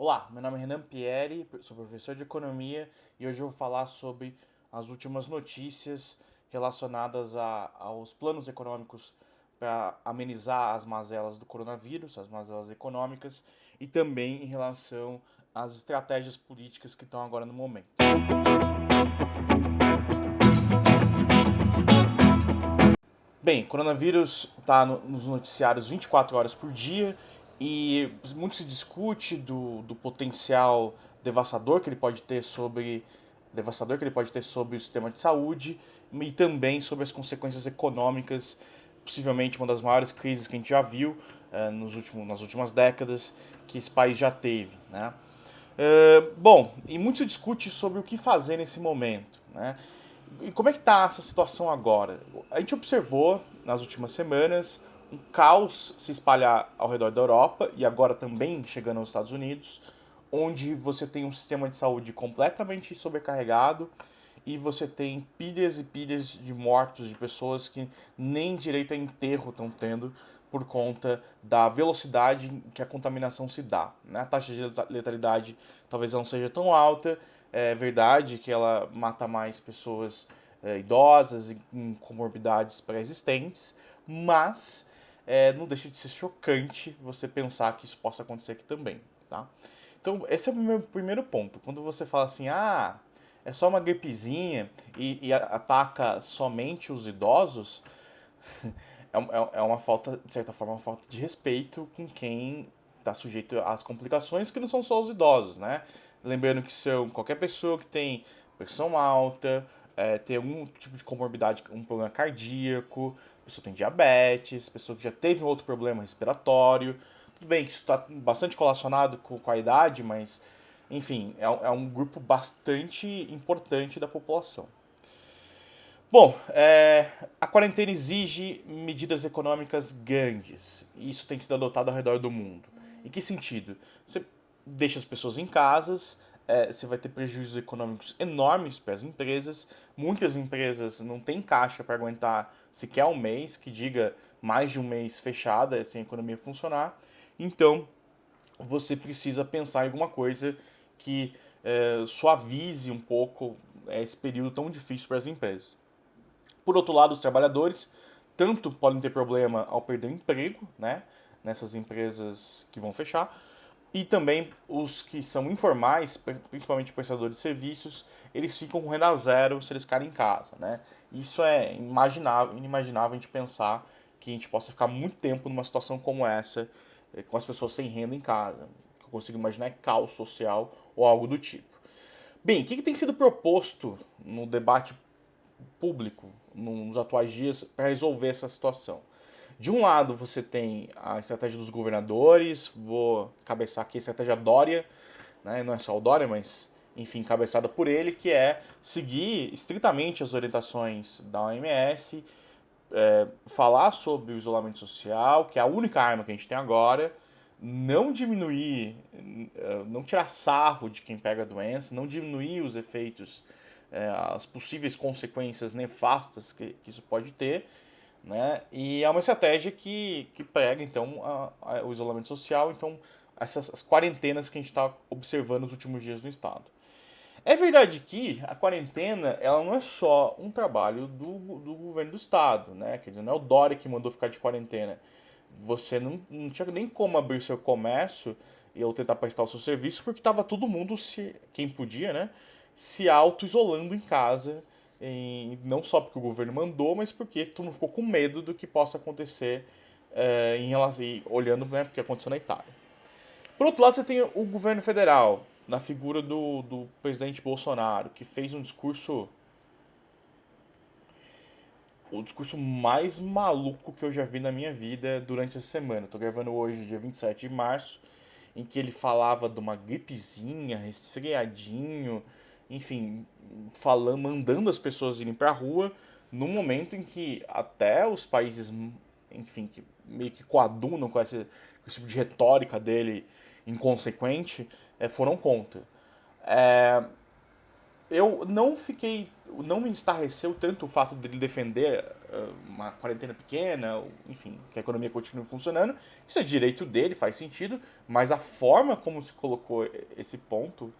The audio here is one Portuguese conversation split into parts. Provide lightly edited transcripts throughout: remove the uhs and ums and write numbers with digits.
Olá, meu nome é Renan Pieri, sou professor de economia e hoje eu vou falar sobre as últimas notícias relacionadas aos planos econômicos para amenizar as mazelas do coronavírus, as mazelas econômicas, e também em relação às estratégias políticas que estão agora no momento. Bem, coronavírus está nos noticiários 24 horas por dia e muito se discute do potencial devastador que ele pode ter sobre o sistema de saúde e também sobre as consequências econômicas, possivelmente uma das maiores crises que a gente já viu nas últimas décadas que esse país já teve, né? Bom, e muito se discute sobre o que fazer nesse momento, né? E como é que está essa situação agora? A gente observou nas últimas semanas um caos se espalhar ao redor da Europa e agora também chegando aos Estados Unidos, onde você tem um sistema de saúde completamente sobrecarregado e você tem pilhas e pilhas de mortos, de pessoas que nem direito a enterro estão tendo por conta da velocidade que a contaminação se dá, né? A taxa de letalidade talvez não seja tão alta, é verdade que ela mata mais pessoas idosas e com comorbidades pré-existentes, mas não deixa de ser chocante você pensar que isso possa acontecer aqui também, tá? Então, esse é o meu primeiro ponto. Quando você fala assim, é só uma gripezinha e ataca somente os idosos, é uma falta, de certa forma, uma falta de respeito com quem está sujeito às complicações, que não são só os idosos, né? Lembrando que são qualquer pessoa que tem pressão alta, tem algum tipo de comorbidade, um problema cardíaco, pessoa tem diabetes, pessoa que já teve um outro problema respiratório. Tudo bem que isso está bastante relacionado com a idade, mas, enfim, é um grupo bastante importante da população. Bom, a quarentena exige medidas econômicas grandes. E isso tem sido adotado ao redor do mundo. Em que sentido? Você deixa as pessoas em casas, você vai ter prejuízos econômicos enormes para as empresas. Muitas empresas não têm caixa para aguentar sequer um mês, que diga mais de um mês fechada, sem a economia funcionar. Então, você precisa pensar em alguma coisa que suavize um pouco esse período tão difícil para as empresas. Por outro lado, os trabalhadores tanto podem ter problema ao perder o emprego, né, nessas empresas que vão fechar, e também os que são informais, principalmente prestadores de serviços, eles ficam com renda zero se eles ficarem em casa, né? Isso é inimaginável a gente pensar que a gente possa ficar muito tempo numa situação como essa, com as pessoas sem renda em casa. O que eu consigo imaginar é caos social ou algo do tipo. Bem, o que tem sido proposto no debate público nos atuais dias para resolver essa situação? De um lado, você tem a estratégia dos governadores, vou cabeçar aqui a estratégia Dória, né? Não é só o Dória, mas enfim, cabeçada por ele, que é seguir estritamente as orientações da OMS, falar sobre o isolamento social, que é a única arma que a gente tem agora, não diminuir, não tirar sarro de quem pega a doença, não diminuir os efeitos, as possíveis consequências nefastas que isso pode ter, né? E é uma estratégia que prega, então, o isolamento social, então, essas as quarentenas que a gente está observando nos últimos dias no estado. É verdade que a quarentena ela não é só um trabalho do governo do estado, né? Quer dizer, não é o Dória que mandou ficar de quarentena. Você não tinha nem como abrir seu comércio ou tentar prestar o seu serviço porque estava todo mundo, quem podia, né? Se auto-isolando em casa. Não só porque o governo mandou, mas porque todo mundo ficou com medo do que possa acontecer em relação, olhando, né, porque aconteceu na Itália. Por outro lado, você tem o governo federal, na figura do presidente Bolsonaro, que fez um discurso, o discurso mais maluco que eu já vi na minha vida durante essa semana. Estou gravando hoje, dia 27 de março, em que ele falava de uma gripezinha, resfriadinho, enfim, falando, mandando as pessoas irem para a rua, num momento em que até os países, enfim, que meio que coadunam com esse tipo de retórica dele inconsequente, foram contra. eu não me estarreceu tanto o fato dele defender uma quarentena pequena, enfim, que a economia continue funcionando. Isso é direito dele, faz sentido, mas a forma como se colocou esse ponto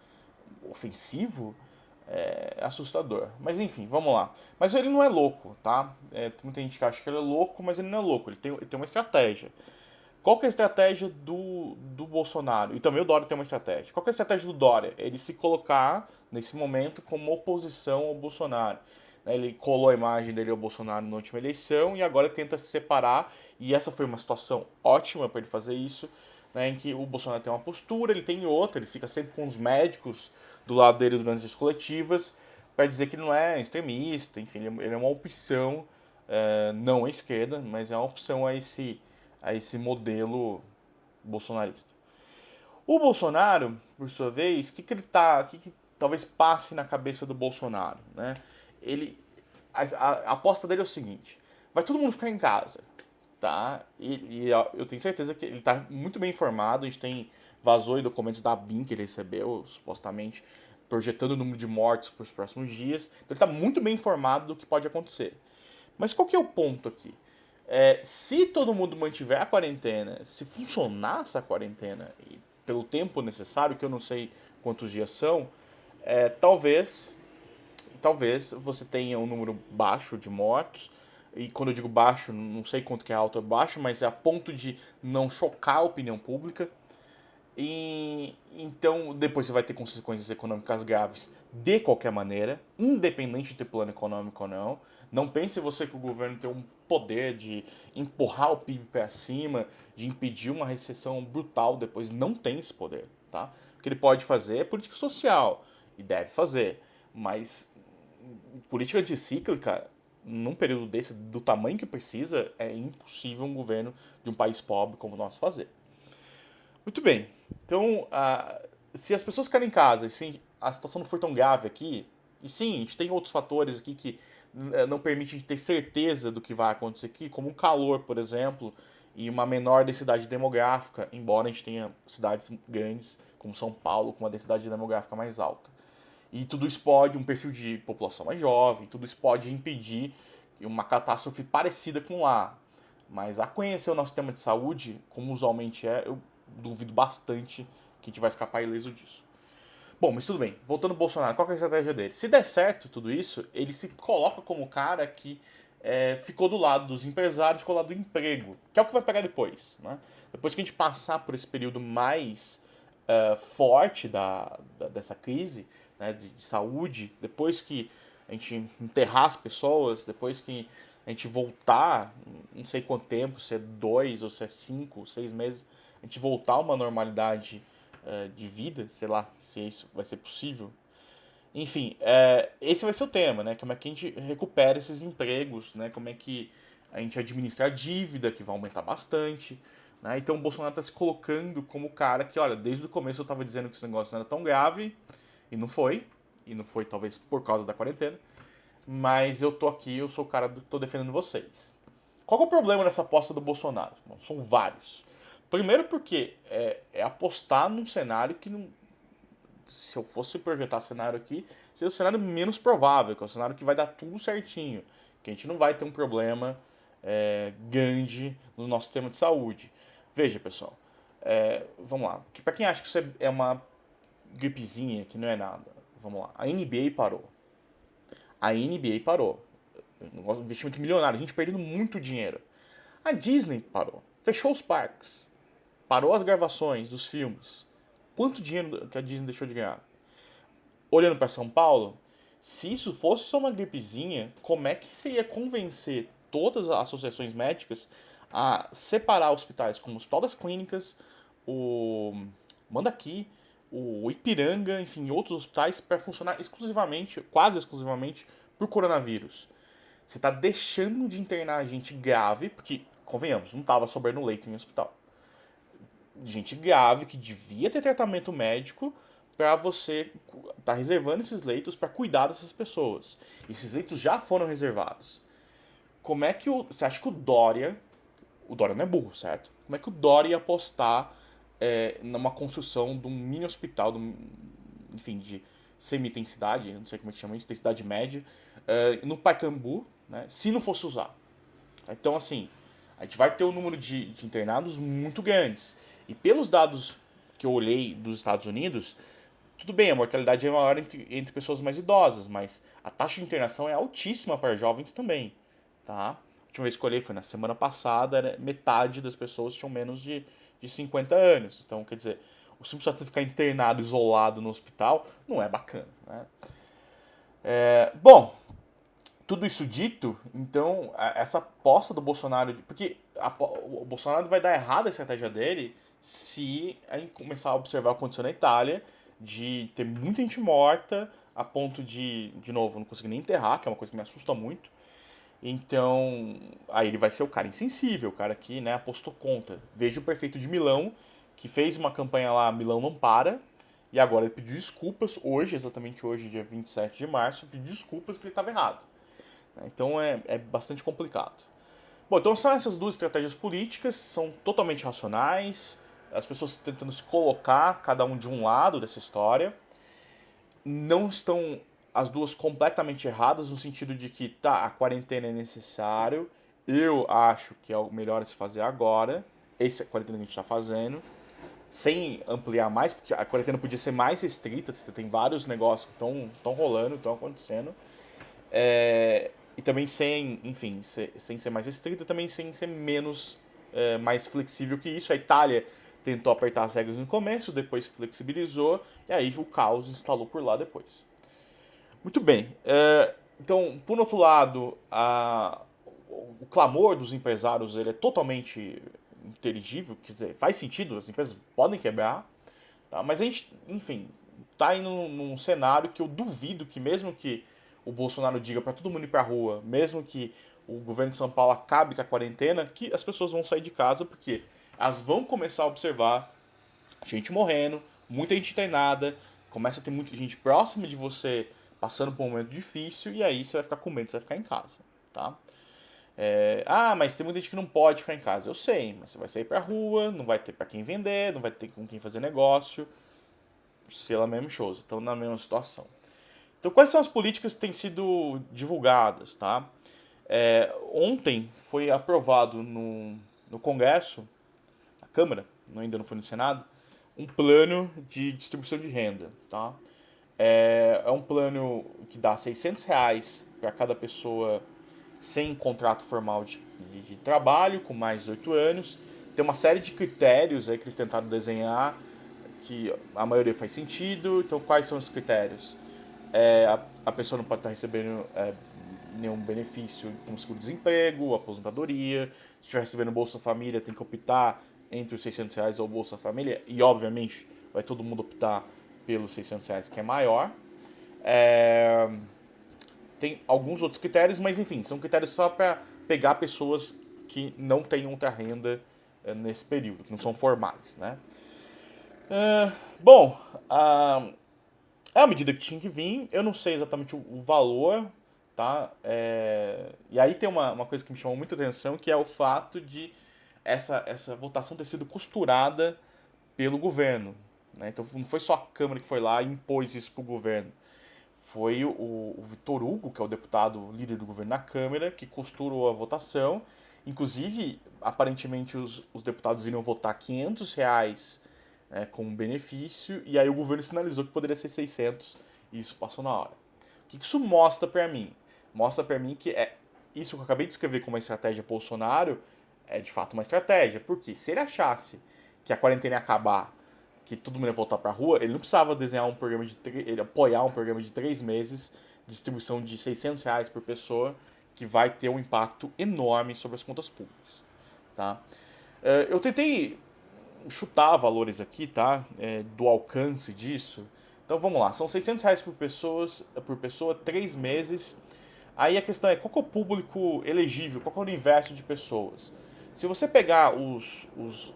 ofensivo é assustador. Mas enfim, vamos lá. Mas ele não é louco, tá? Tem muita gente que acha que ele é louco, mas ele não é louco, ele tem uma estratégia. Qual que é a estratégia do Bolsonaro? E também o Dória tem uma estratégia. Qual que é a estratégia do Dória? Ele se colocar, nesse momento, como oposição ao Bolsonaro. Ele colou a imagem dele ao Bolsonaro na última eleição e agora tenta se separar. E essa foi uma situação ótima para ele fazer isso, né, em que o Bolsonaro tem uma postura, ele tem outra, ele fica sempre com os médicos do lado dele durante as coletivas, para dizer que ele não é extremista, enfim, ele é uma opção, não à esquerda, mas é uma opção a esse modelo bolsonarista. O Bolsonaro, por sua vez, o que talvez passe na cabeça do Bolsonaro, né? Ele, a aposta dele é o seguinte: vai todo mundo ficar em casa, tá? E eu tenho certeza que ele está muito bem informado. A gente vazou aí documentos da BIM que ele recebeu, supostamente projetando o número de mortes para os próximos dias. Então ele está muito bem informado do que pode acontecer. Mas qual que é o ponto aqui? Se todo mundo mantiver a quarentena, se funcionar essa quarentena e pelo tempo necessário, que eu não sei quantos dias são, talvez você tenha um número baixo de mortos. E quando eu digo baixo, não sei quanto que é alto ou baixo, mas é a ponto de não chocar a opinião pública. E então depois você vai ter consequências econômicas graves de qualquer maneira, independente de ter plano econômico ou não. Não pense você que o governo tem um poder de empurrar o PIB para cima, de impedir uma recessão brutal depois. Não tem esse poder, tá? O que ele pode fazer é política social, e deve fazer, mas política anticíclica, num período desse, do tamanho que precisa, é impossível um governo de um país pobre como o nosso fazer. Muito bem. Então, se as pessoas ficarem em casa e se a situação não for tão grave aqui, e sim, a gente tem outros fatores aqui que não permitem ter certeza do que vai acontecer aqui, como o calor, por exemplo, e uma menor densidade demográfica, embora a gente tenha cidades grandes, como São Paulo, com uma densidade demográfica mais alta. E tudo isso pode, um perfil de população mais jovem, tudo isso pode impedir uma catástrofe parecida com lá. Mas a conhecer o nosso sistema de saúde, como usualmente é, eu duvido bastante que a gente vai escapar ileso disso. Bom, mas tudo bem. Voltando ao Bolsonaro, qual que é a estratégia dele? Se der certo tudo isso, ele se coloca como o cara que ficou do lado dos empresários, ficou do lado do emprego, que é o que vai pegar depois. Né? Depois que a gente passar por esse período mais forte dessa crise, né, de saúde, depois que a gente enterrar as pessoas, depois que a gente voltar, não sei quanto tempo, se é 2 ou se é 5, 6 meses, a gente voltar a uma normalidade de vida, sei lá se isso vai ser possível. Enfim, esse vai ser o tema, né? Como é que a gente recupera esses empregos, né? Como é que a gente administra a dívida, que vai aumentar bastante. Né? Então o Bolsonaro está se colocando como o cara que, olha, desde o começo eu estava dizendo que esse negócio não era tão grave, e não foi. E não foi, talvez, por causa da quarentena. Mas eu tô aqui, eu sou o cara que tô defendendo vocês. Qual que é o problema nessa aposta do Bolsonaro? Bom, são vários. Primeiro porque é apostar num cenário que não... Se eu fosse projetar cenário aqui, seria o cenário menos provável, que é o cenário que vai dar tudo certinho. Que a gente não vai ter um problema grande no nosso sistema de saúde. Veja, pessoal. Vamos lá. Para quem acha que isso é uma gripezinha, que não é nada. Vamos lá. A NBA parou. A NBA parou. Um investimento milionário. A gente perdendo muito dinheiro. A Disney parou. Fechou os parques. Parou as gravações dos filmes. Quanto dinheiro que a Disney deixou de ganhar? Olhando para São Paulo, se isso fosse só uma gripezinha, como é que você ia convencer todas as associações médicas a separar hospitais como o Hospital das Clínicas, o Mandaqui, o Ipiranga, enfim, outros hospitais para funcionar exclusivamente, quase exclusivamente, por coronavírus? Você está deixando de internar gente grave, porque, convenhamos, não estava sobrando leito em hospital. Gente grave que devia ter tratamento médico para você tá reservando esses leitos para cuidar dessas pessoas. Esses leitos já foram reservados. Como é que você acha que o Dória não é burro, certo? Como é que o Dória ia apostar numa construção de um mini hospital, enfim, de semi-intensidade, não sei como é que chama isso, intensidade média, no Pacaembu, né, se não fosse usar. Então, assim, a gente vai ter um número de internados muito grandes. E pelos dados que eu olhei dos Estados Unidos, tudo bem, a mortalidade é maior entre pessoas mais idosas, mas a taxa de internação é altíssima para jovens também, tá? A última vez que eu olhei foi na semana passada, metade das pessoas tinham menos de 50 anos. Então, quer dizer, o simples fato de você ficar internado, isolado no hospital, não é bacana, né? Bom, tudo isso dito, então, essa aposta do Bolsonaro... Porque o Bolsonaro vai dar errado a estratégia dele se a gente começar a observar o que aconteceu na Itália, de ter muita gente morta, a ponto de novo, não conseguir nem enterrar, que é uma coisa que me assusta muito. Então, aí ele vai ser o cara insensível, o cara que, né, apostou contra. Veja o prefeito de Milão, que fez uma campanha lá, Milão não para, e agora ele pediu desculpas, hoje, exatamente hoje, dia 27 de março, pediu desculpas que ele estava errado. Então é bastante complicado. Bom, então são essas duas estratégias políticas, são totalmente racionais, as pessoas tentando se colocar, cada um de um lado dessa história. Não estão as duas completamente erradas, no sentido de que, tá, a quarentena é necessário, eu acho que é o melhor a se fazer agora, essa quarentena que a gente está fazendo, sem ampliar mais, porque a quarentena podia ser mais restrita, você tem vários negócios que estão rolando, estão acontecendo, e também sem, enfim, sem ser mais restrita, também sem ser menos, mais flexível que isso. A Itália tentou apertar as regras no começo, depois flexibilizou, e aí o caos instalou por lá depois. Muito bem. Então, por outro lado, o clamor dos empresários ele é totalmente inteligível, quer dizer, faz sentido, as empresas podem quebrar, tá? Mas a gente, enfim, tá indo num cenário que eu duvido que mesmo que o Bolsonaro diga para todo mundo ir pra rua, mesmo que o governo de São Paulo acabe com a quarentena, que as pessoas vão sair de casa porque elas vão começar a observar gente morrendo, muita gente internada, começa a ter muita gente próxima de você passando por um momento difícil e aí você vai ficar com medo, você vai ficar em casa, tá? Mas tem muita gente que não pode ficar em casa. Eu sei, mas você vai sair pra rua, não vai ter pra quem vender, não vai ter com quem fazer negócio, sei lá mesmo shows, estão na mesma situação. Então, quais são as políticas que têm sido divulgadas, tá? Ontem foi aprovado no Congresso, na Câmara, ainda não foi no Senado, um plano de distribuição de renda, tá? É um plano que dá R$ 600 para cada pessoa sem contrato formal de trabalho, com mais de 8 anos. Tem uma série de critérios aí que eles tentaram desenhar, que a maioria faz sentido. Então, quais são os critérios? A pessoa não pode estar recebendo nenhum benefício como seguro-desemprego, aposentadoria. Se estiver recebendo Bolsa Família, tem que optar entre os R$ 600 ou Bolsa Família. E, obviamente, vai todo mundo optar pelos R$ 600, que é maior. Tem alguns outros critérios, mas, enfim, são critérios só para pegar pessoas que não têm outra renda nesse período, que não são formais, né? Bom, é a medida que tinha que vir. Eu não sei exatamente o valor, tá? E aí tem uma coisa que me chamou muita atenção, que é o fato de essa votação ter sido costurada pelo governo, né? Então não foi só a Câmara que foi lá e impôs isso pro governo. Foi o Vitor Hugo, que é o deputado líder do governo na Câmara, que costurou a votação. Inclusive, aparentemente, os deputados iriam votar R$ 500 como benefício, e aí o governo sinalizou que poderia ser 600 e isso passou na hora. O que isso mostra pra mim? Mostra pra mim que isso que eu acabei de descrever como uma estratégia Bolsonaro é de fato uma estratégia. Porque se ele achasse que a quarentena ia acabar, que todo mundo ia voltar pra rua, ele não precisava desenhar um programa ele apoiar um programa de 3 meses, distribuição de R$ 600 por pessoa, que vai ter um impacto enorme sobre as contas públicas, tá? Eu tentei chutar valores aqui, tá? Do alcance disso. Então vamos lá, são R$ 600 por pessoa, 3 meses. Aí a questão é, qual que é o público elegível, qual que é o universo de pessoas? Se você pegar os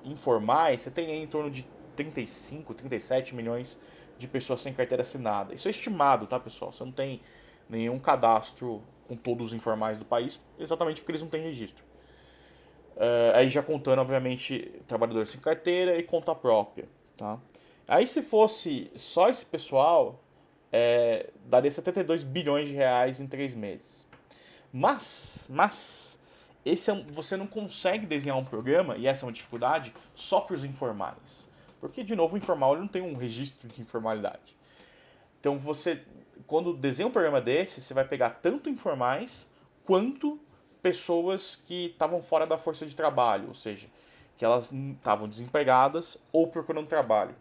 informais, você tem aí em torno de 35, 37 milhões de pessoas sem carteira assinada. Isso é estimado, tá, pessoal? Você não tem nenhum cadastro com todos os informais do país, exatamente porque eles não têm registro. Aí já contando, obviamente, trabalhadores sem carteira e conta própria, tá? Aí se fosse só esse pessoal, daria 72 bilhões de reais em 3 meses. Mas você não consegue desenhar um programa, e essa é uma dificuldade, só para os informais. Porque, de novo, o informal ele não tem um registro de informalidade. Então, quando desenha um programa desse, você vai pegar tanto informais quanto pessoas que estavam fora da força de trabalho, ou seja, que elas estavam desempregadas ou procurando trabalho.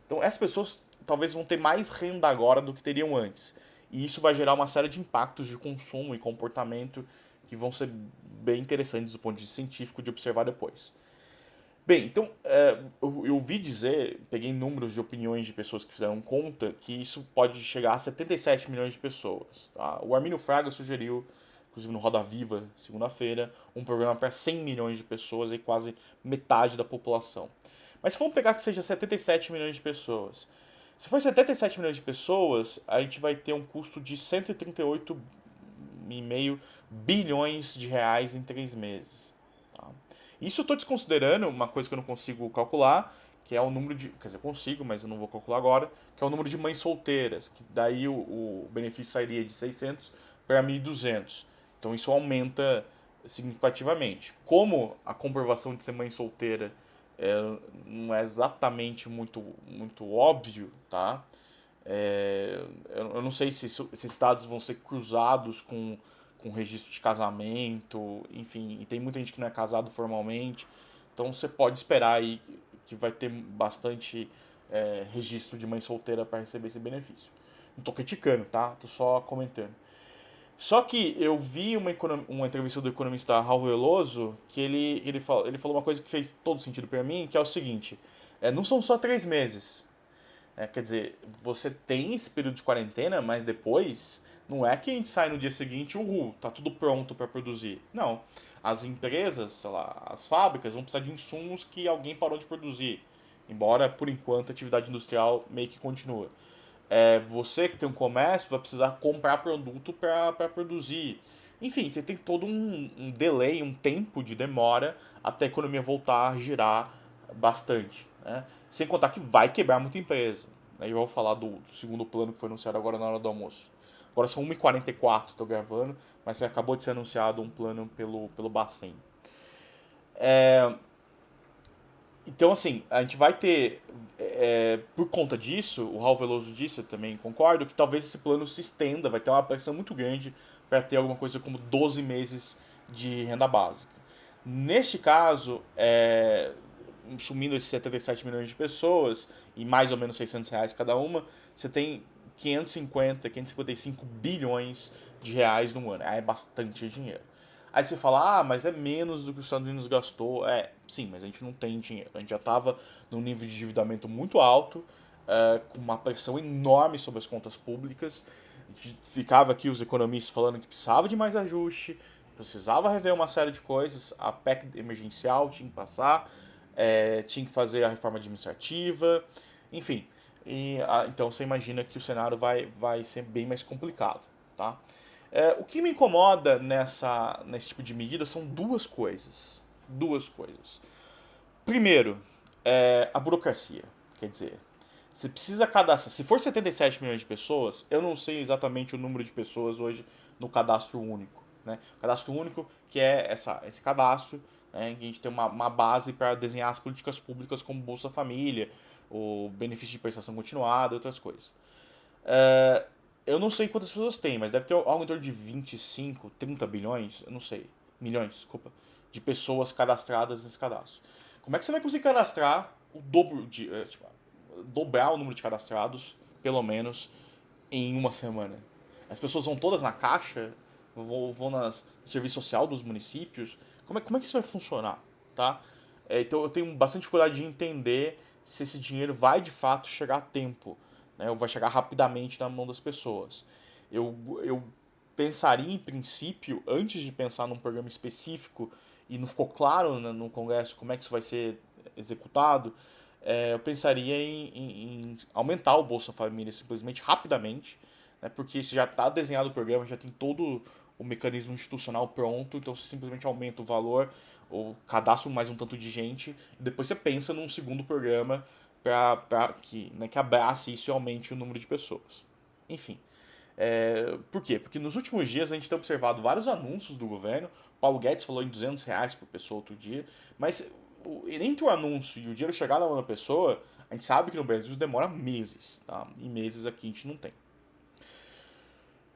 Então, essas pessoas talvez vão ter mais renda agora do que teriam antes. E isso vai gerar uma série de impactos de consumo e comportamento que vão ser bem interessantes do ponto de vista científico de observar depois. Bem, então, eu ouvi dizer, peguei números de opiniões de pessoas que fizeram conta, que isso pode chegar a 77 milhões de pessoas. Tá? O Armínio Fraga sugeriu, inclusive no Roda Viva, segunda-feira, um programa para 100 milhões de pessoas, e quase metade da população. Mas se vamos pegar que seja 77 milhões de pessoas, se for 77 milhões de pessoas, a gente vai ter um custo de 138,5 bilhões de reais em 3 meses. Tá? Isso eu estou desconsiderando uma coisa que eu não consigo calcular, que é o número de. Quer dizer, eu consigo, mas eu não vou calcular agora, que é o número de mães solteiras, que daí o benefício sairia de 600 para 1.200. Então isso aumenta significativamente. Como a comprovação de ser mãe solteira não é exatamente muito óbvio, tá? Eu não sei se esses dados vão ser cruzados com registro de casamento, enfim, e tem muita gente que não é casado formalmente, então você pode esperar aí que vai ter bastante registro de mãe solteira para receber esse benefício. Não tô criticando, tá? Tô só comentando. Só que eu vi uma entrevista do economista Raul Veloso que ele falou uma coisa que fez todo sentido para mim, que é o seguinte: não são só 3 meses. Quer dizer, você tem esse período de quarentena, mas depois não é que a gente sai no dia seguinte, tá tudo pronto para produzir. Não. As empresas, sei lá, as fábricas vão precisar de insumos que alguém parou de produzir. Embora, por enquanto, a atividade industrial meio que continua. Você que tem um comércio vai precisar comprar produto para produzir. Enfim, você tem todo um delay, um tempo de demora até a economia voltar a girar bastante. Né? Sem contar que vai quebrar muita empresa. Aí eu vou falar do segundo plano que foi anunciado agora na hora do almoço. Agora são 1h44, estou gravando, mas acabou de ser anunciado um plano pelo Bacen. Então, assim, a gente vai ter, por conta disso, o Raul Veloso disse, eu também concordo, que talvez esse plano se estenda, vai ter uma pressão muito grande para ter alguma coisa como 12 meses de renda básica. Neste caso, sumindo esses 77 milhões de pessoas e mais ou menos 600 reais cada uma, você tem 555 bilhões de reais no ano. É bastante dinheiro. Aí você fala, mas é menos do que os Estados Unidos gastou. Sim, mas a gente não tem dinheiro. A gente já estava num nível de endividamento muito alto, com uma pressão enorme sobre as contas públicas. A gente ficava aqui os economistas falando que precisava de mais ajuste, precisava rever uma série de coisas. A PEC emergencial tinha que passar, tinha que fazer a reforma administrativa, enfim. Então você imagina que o cenário vai ser bem mais complicado, tá? O que me incomoda nesse tipo de medida são duas coisas. Duas coisas. Primeiro, a burocracia. Quer dizer, você precisa cadastrar. Se for 77 milhões de pessoas, eu não sei exatamente o número de pessoas hoje no cadastro único. Né? O cadastro único, que é esse cadastro, né, em que a gente tem uma base para desenhar as políticas públicas como Bolsa Família, o benefício de prestação continuada e outras coisas. Eu não sei quantas pessoas tem, mas deve ter algo em torno de 25, 30 bilhões, eu não sei, milhões, desculpa, de pessoas cadastradas nesse cadastro. Como é que você vai conseguir cadastrar o dobro dobrar o número de cadastrados, pelo menos, em uma semana? As pessoas vão todas na caixa, vão no serviço social dos municípios. Como é que isso vai funcionar, tá? Então eu tenho bastante dificuldade de entender se esse dinheiro vai de fato chegar a tempo, né, ou vai chegar rapidamente na mão das pessoas. Eu pensaria em princípio, antes de pensar num programa específico, e não ficou claro no Congresso como é que isso vai ser executado, eu pensaria em aumentar o Bolsa Família simplesmente rapidamente, né, porque se já está desenhado o programa, já tem todo o mecanismo institucional pronto, então você simplesmente aumenta o valor, ou cadastra mais um tanto de gente, e depois você pensa num segundo programa para que abrace isso e aumente o número de pessoas. Enfim. Por quê? Porque nos últimos dias a gente tem observado vários anúncios do governo. Paulo Guedes falou em R$ 200 por pessoa outro dia. Mas entre o anúncio e o dinheiro chegar na mão da pessoa, a gente sabe que no Brasil isso demora meses. Tá? E meses aqui a gente não tem.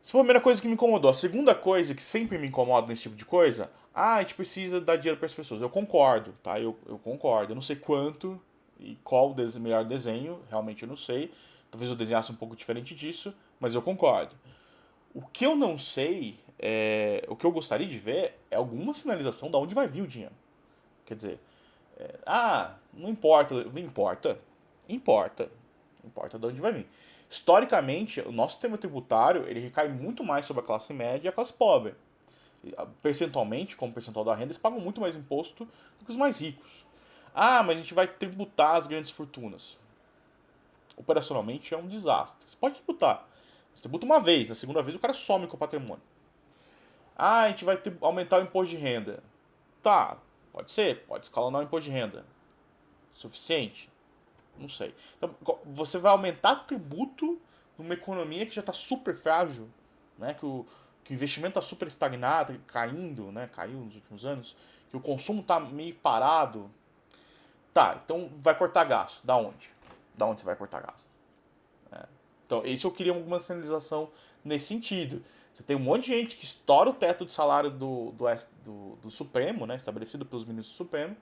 Essa foi a primeira coisa que me incomodou. A segunda coisa que sempre me incomoda nesse tipo de coisa, a gente precisa dar dinheiro para as pessoas. Eu concordo, tá? Eu concordo. Eu não sei quanto e qual o melhor desenho, realmente eu não sei. Talvez eu desenhasse um pouco diferente disso, mas eu concordo. O que eu não sei, o que eu gostaria de ver é alguma sinalização de onde vai vir o dinheiro. Quer dizer, não importa, não importa. Importa. Importa de onde vai vir. Historicamente, o nosso sistema tributário ele recai muito mais sobre a classe média e a classe pobre. Percentualmente, como percentual da renda, eles pagam muito mais imposto do que os mais ricos. Mas a gente vai tributar as grandes fortunas. Operacionalmente é um desastre. Você pode tributar. Você tributa uma vez, na segunda vez o cara some com o patrimônio. A gente vai aumentar o imposto de renda. Tá, pode ser, pode escalonar o imposto de renda. Suficiente? Não sei. Então, você vai aumentar tributo numa economia que já está super frágil, né? Que o investimento está super estagnado, caindo, né? Caiu nos últimos anos, que o consumo está meio parado. Tá, então vai cortar gasto. Da onde? Da onde você vai cortar gasto? Então, isso eu queria alguma sinalização nesse sentido. Você tem um monte de gente que estoura o teto de salário do Supremo, né? Estabelecido pelos ministros do Supremo,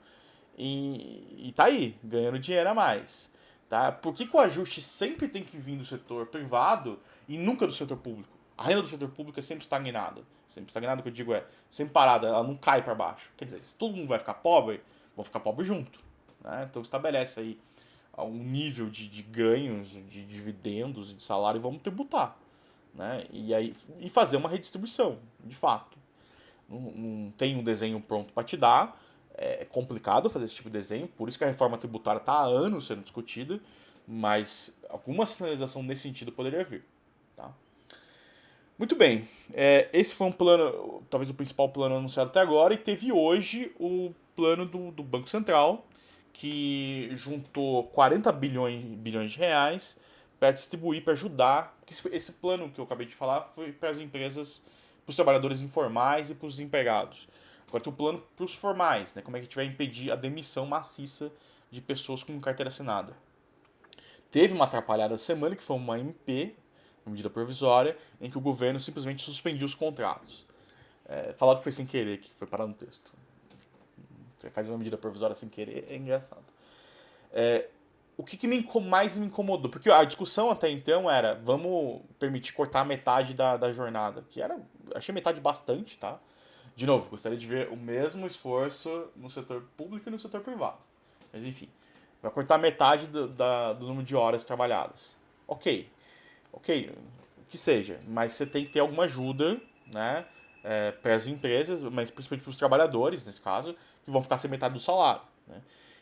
e tá aí, ganhando dinheiro a mais. Tá? Por que o ajuste sempre tem que vir do setor privado e nunca do setor público? A renda do setor público é sempre estagnada. Sempre estagnada, o que eu digo sempre parada, ela não cai para baixo. Quer dizer, se todo mundo vai ficar pobre, vão ficar pobres junto. Né? Então estabelece aí um nível de ganhos, de dividendos, de salário e vamos tributar. Né? E fazer uma redistribuição, de fato. Não tem um desenho pronto para te dar. É complicado fazer esse tipo de desenho, por isso que a reforma tributária está há anos sendo discutida, mas alguma sinalização nesse sentido poderia vir. Tá? Muito bem, esse foi um plano, talvez o principal plano anunciado até agora, e teve hoje o plano do Banco Central, que juntou 40 bilhões de reais para distribuir, para ajudar. Esse plano que eu acabei de falar foi para as empresas, para os trabalhadores informais e para os empregados. Agora tem o plano para os formais, né? Como é que a gente vai impedir a demissão maciça de pessoas com carteira assinada. Teve uma atrapalhada semana, que foi uma MP, uma medida provisória, em que o governo simplesmente suspendiu os contratos. Falaram que foi sem querer, que foi parar no texto. Você faz uma medida provisória sem querer, é engraçado. O que mais me incomodou? Porque a discussão até então era, vamos permitir cortar metade da jornada. Que era, achei metade bastante, tá? De novo, gostaria de ver o mesmo esforço no setor público e no setor privado. Mas enfim, vai cortar metade do número de horas trabalhadas. Ok, o que seja, mas você tem que ter alguma ajuda, né, para as empresas, mas principalmente para os trabalhadores, nesse caso, que vão ficar sem metade do salário. Né?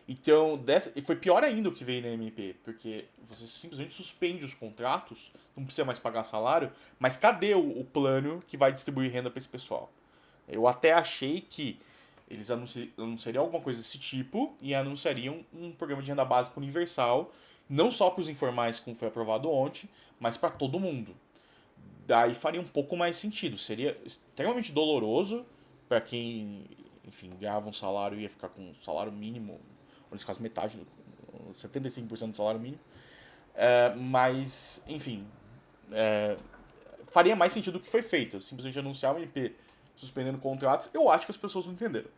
Então, e foi pior ainda o que veio na MP, porque você simplesmente suspende os contratos, não precisa mais pagar salário, mas cadê o plano que vai distribuir renda para esse pessoal? Eu até achei que eles anunciariam alguma coisa desse tipo e anunciariam um programa de renda básica universal, não só para os informais, como foi aprovado ontem, mas para todo mundo. Daí faria um pouco mais sentido. Seria extremamente doloroso para quem, enfim, ganhava um salário e ia ficar com um salário mínimo, ou nesse caso metade, 75% do salário mínimo. Mas, enfim, faria mais sentido do que foi feito. Simplesmente anunciar o MP suspendendo contratos, eu acho que as pessoas não entenderam.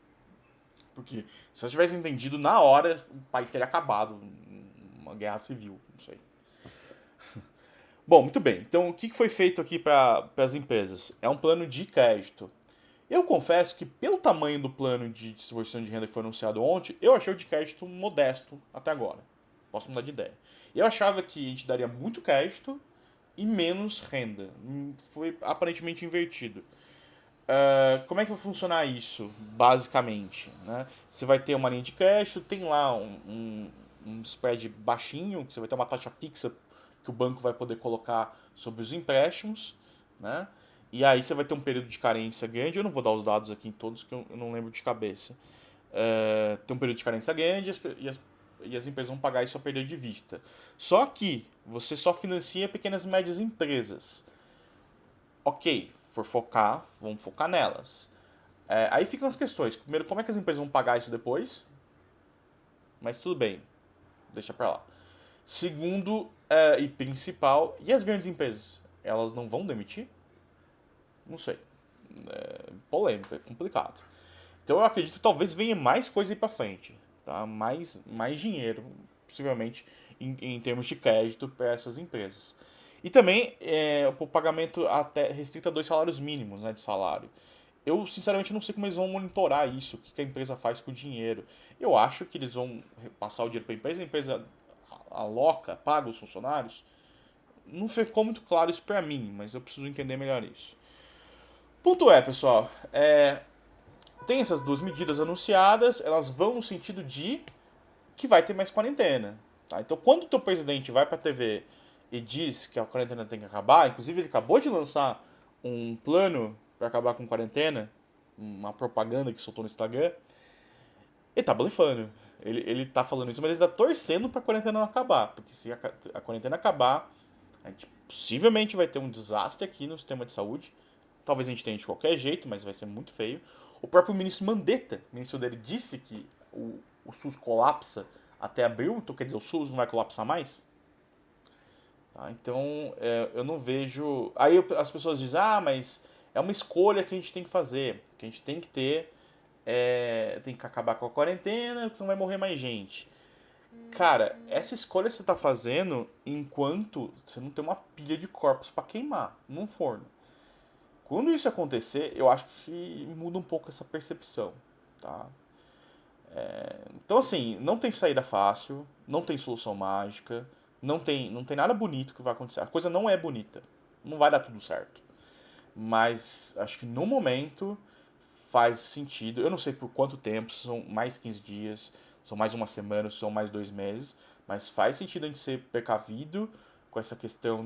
Porque se elas tivessem entendido, na hora o país teria acabado. Uma guerra civil, não sei. Bom, muito bem. Então, o que foi feito aqui para as empresas? É um plano de crédito. Eu confesso que, pelo tamanho do plano de distribuição de renda que foi anunciado ontem, eu achei o de crédito modesto até agora. Posso mudar de ideia. Eu achava que a gente daria muito crédito e menos renda. Foi aparentemente invertido. Como é que vai funcionar isso, basicamente? Né? Você vai ter uma linha de crédito, tem lá um spread baixinho, que você vai ter uma taxa fixa que o banco vai poder colocar sobre os empréstimos, né? E aí você vai ter um período de carência grande, eu não vou dar os dados aqui em todos, que eu não lembro de cabeça. Tem um período de carência grande e as empresas vão pagar isso a perder de vista. Só que você só financia pequenas e médias empresas. Ok, vamos focar nelas. Aí ficam as questões. Primeiro, como é que as empresas vão pagar isso depois? Mas tudo bem, deixa pra lá. Segundo, e principal, e as grandes empresas? Elas não vão demitir? Não sei. Polêmico, é complicado. Então eu acredito que talvez venha mais coisa aí pra frente. Tá? Mais dinheiro, possivelmente, em termos de crédito para essas empresas. E também o pagamento até restrito a 2 salários mínimos, né, de salário. Eu, sinceramente, não sei como eles vão monitorar isso, o que a empresa faz com o dinheiro. Eu acho que eles vão passar o dinheiro para a empresa aloca, paga os funcionários. Não ficou muito claro isso para mim, mas eu preciso entender melhor isso. Ponto pessoal, tem essas duas medidas anunciadas, elas vão no sentido de que vai ter mais quarentena. Tá? Então, quando o teu presidente vai pra TV e diz que a quarentena tem que acabar, inclusive ele acabou de lançar um plano para acabar com quarentena, uma propaganda que soltou no Instagram, ele tá blefando. Ele tá falando isso, mas ele tá torcendo pra quarentena não acabar. Porque se a quarentena acabar, a gente possivelmente vai ter um desastre aqui no sistema de saúde. Talvez a gente tenha de qualquer jeito, mas vai ser muito feio. O próprio ministro Mandetta, o ministro dele, disse que o SUS colapsa até abril, então quer dizer, o SUS não vai colapsar mais? Tá? Então, eu não vejo... Aí as pessoas dizem, mas é uma escolha que a gente tem que fazer, que a gente tem que ter, tem que acabar com a quarentena, porque senão vai morrer mais gente. Cara, essa escolha você tá fazendo enquanto você não tem uma pilha de corpos para queimar num forno. Quando isso acontecer, eu acho que muda um pouco essa percepção, tá? Então, assim, não tem saída fácil, não tem solução mágica, não tem nada bonito que vai acontecer. A coisa não é bonita, não vai dar tudo certo. Mas acho que no momento faz sentido. Eu não sei por quanto tempo, são mais 15 dias, são mais uma semana, são mais 2 meses, mas faz sentido a gente ser precavido com essa questão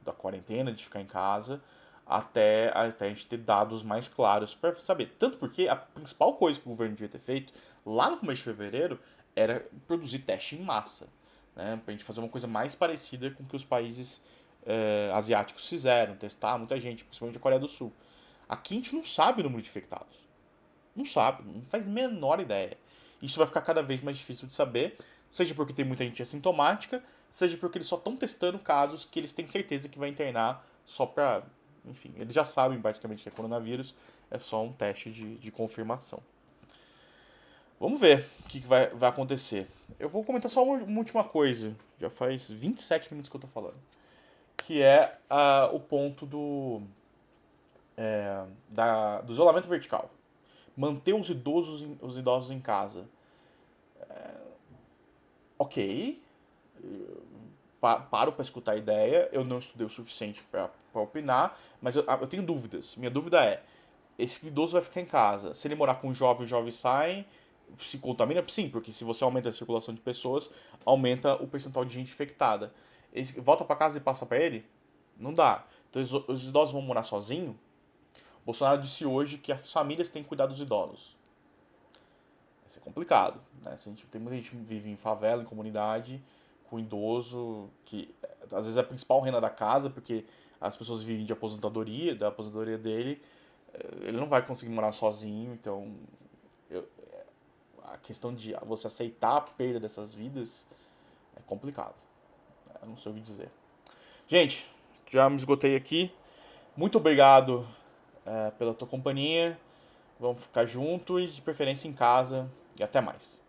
da quarentena, de ficar em casa, até a gente ter dados mais claros para saber. Tanto porque a principal coisa que o governo devia ter feito lá no começo de fevereiro era produzir teste em massa, né? Pra gente fazer uma coisa mais parecida com o que os países asiáticos fizeram, testar muita gente, principalmente a Coreia do Sul. Aqui a gente não sabe o número de infectados. Não sabe, não faz a menor ideia. Isso vai ficar cada vez mais difícil de saber, seja porque tem muita gente assintomática, seja porque eles só estão testando casos que eles têm certeza que vai internar só pra. Enfim, eles já sabem praticamente que é coronavírus, é só um teste de confirmação. Vamos ver o que vai acontecer. Eu vou comentar só uma última coisa, já faz 27 minutos que eu tô falando, que é o ponto do isolamento vertical. Manter os idosos em casa. Ok, paro para escutar a ideia, eu não estudei o suficiente para opinar, mas eu tenho dúvidas. Minha dúvida é, esse idoso vai ficar em casa. Se ele morar com um jovem, o jovem sai, se contamina? Sim, porque se você aumenta a circulação de pessoas, aumenta o percentual de gente infectada. Ele volta para casa e passa para ele? Não dá. Então os idosos vão morar sozinhos? Bolsonaro disse hoje que as famílias têm que cuidar dos idosos. Vai ser complicado, né? Tem muita gente que vive em favela, em comunidade, com idoso, que às vezes é a principal renda da casa, porque as pessoas vivem de aposentadoria, da aposentadoria dele, ele não vai conseguir morar sozinho, então a questão de você aceitar a perda dessas vidas é complicado. Eu não sei o que dizer. Gente, já me esgotei aqui. Muito obrigado pela tua companhia. Vamos ficar juntos, de preferência em casa. E até mais.